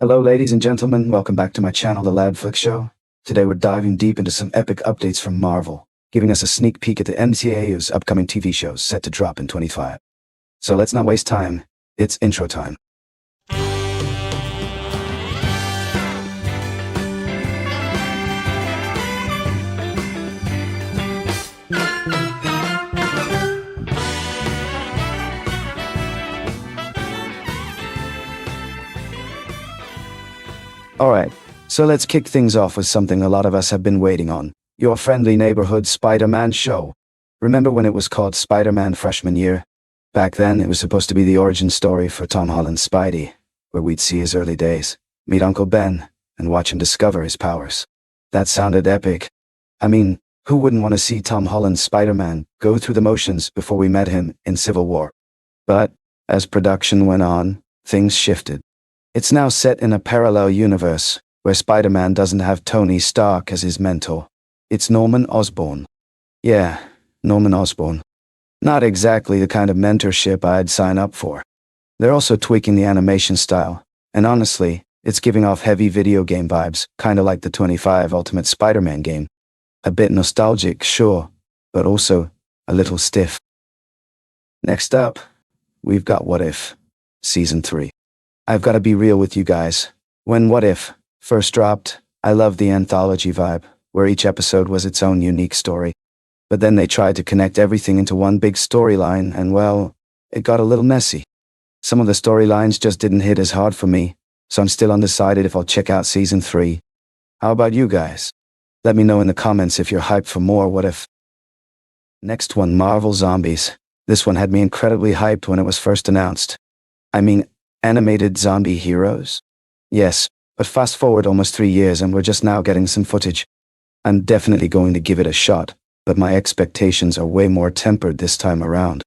Hello ladies and gentlemen, welcome back to my channel, The Lad Flick Show. Today we're diving deep into some epic updates from Marvel, giving us a sneak peek at the MCU's upcoming TV shows set to drop in 25. So let's not waste time, it's intro time. Alright, so let's kick things off with something a lot of us have been waiting on. Your friendly neighborhood Spider-Man show. Remember when it was called Spider-Man Freshman Year? Back then, it was supposed to be the origin story for Tom Holland's Spidey, where we'd see his early days, meet Uncle Ben, and watch him discover his powers. That sounded epic. I mean, who wouldn't want to see Tom Holland's Spider-Man go through the motions before we met him in Civil War? But, as production went on, things shifted. It's now set in a parallel universe, where Spider-Man doesn't have Tony Stark as his mentor. It's Norman Osborn. Yeah, Norman Osborn. Not exactly the kind of mentorship I'd sign up for. They're also tweaking the animation style, and honestly, it's giving off heavy video game vibes, kinda like the 25 Ultimate Spider-Man game. A bit nostalgic, sure, but also a little stiff. Next up, we've got What If, Season 3. I've got to be real with you guys. When What If first dropped, I loved the anthology vibe, where each episode was its own unique story. But then they tried to connect everything into one big storyline, and well, it got a little messy. Some of the storylines just didn't hit as hard for me, so I'm still undecided if I'll check out Season 3. How about you guys? Let me know in the comments if you're hyped for more What If. Next one, Marvel Zombies. This one had me incredibly hyped when it was first announced. I mean, animated zombie heroes? Yes, but fast forward almost 3 years and we're just now getting some footage. I'm definitely going to give it a shot, but my expectations are way more tempered this time around.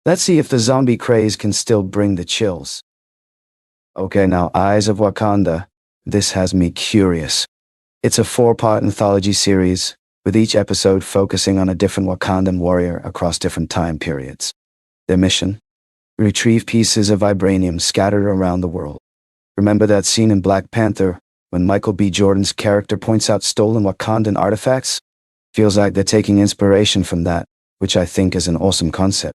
Let's see if the zombie craze can still bring the chills. Okay, now Eyes of Wakanda. This has me curious. It's a 4-part anthology series, with each episode focusing on a different Wakandan warrior across different time periods. Their mission? Retrieve pieces of vibranium scattered around the world. Remember that scene in Black Panther, when Michael B. Jordan's character points out stolen Wakandan artifacts? Feels like they're taking inspiration from that, which I think is an awesome concept.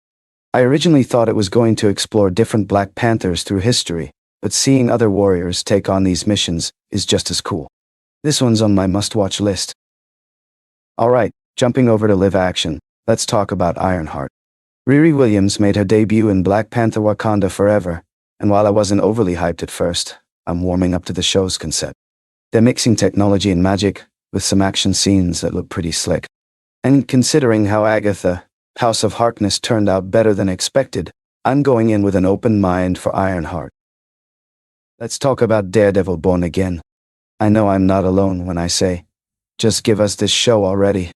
I originally thought it was going to explore different Black Panthers through history, but seeing other warriors take on these missions is just as cool. This one's on my must-watch list. Alright, jumping over to live action, let's talk about Ironheart. Riri Williams made her debut in Black Panther Wakanda Forever, and while I wasn't overly hyped at first, I'm warming up to the show's concept. They're mixing technology and magic, with some action scenes that look pretty slick. And considering how Agatha, House of Harkness turned out better than expected, I'm going in with an open mind for Ironheart. Let's talk about Daredevil Born Again. I know I'm not alone when I say, just give us this show already.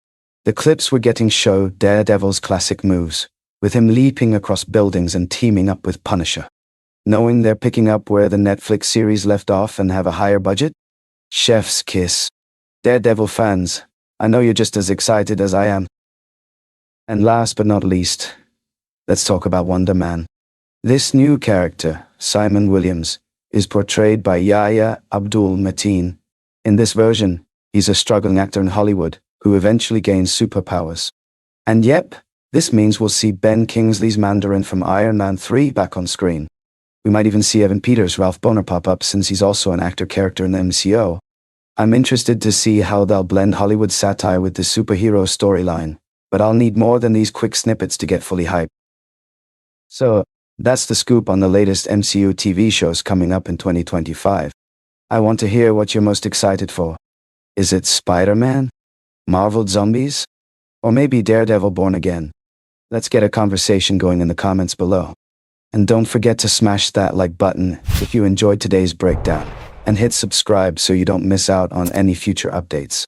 The clips we're getting show Daredevil's classic moves, with him leaping across buildings and teaming up with Punisher. Knowing they're picking up where the Netflix series left off and have a higher budget? Chef's kiss. Daredevil fans, I know you're just as excited as I am. And last but not least, let's talk about Wonder Man. This new character, Simon Williams, is portrayed by Yahya Abdul-Mateen. In this version, he's a struggling actor in Hollywood who eventually gains superpowers. And yep, this means we'll see Ben Kingsley's Mandarin from Iron Man 3 back on screen. We might even see Evan Peters' Ralph Bohner pop up since he's also an actor character in the MCU. I'm interested to see how they'll blend Hollywood satire with the superhero storyline, but I'll need more than these quick snippets to get fully hyped. So, that's the scoop on the latest MCU TV shows coming up in 2025. I want to hear what you're most excited for. Is it Spider-Man? Marvel Zombies? Or maybe Daredevil Born Again? Let's get a conversation going in the comments below. And don't forget to smash that like button if you enjoyed today's breakdown, and hit subscribe so you don't miss out on any future updates.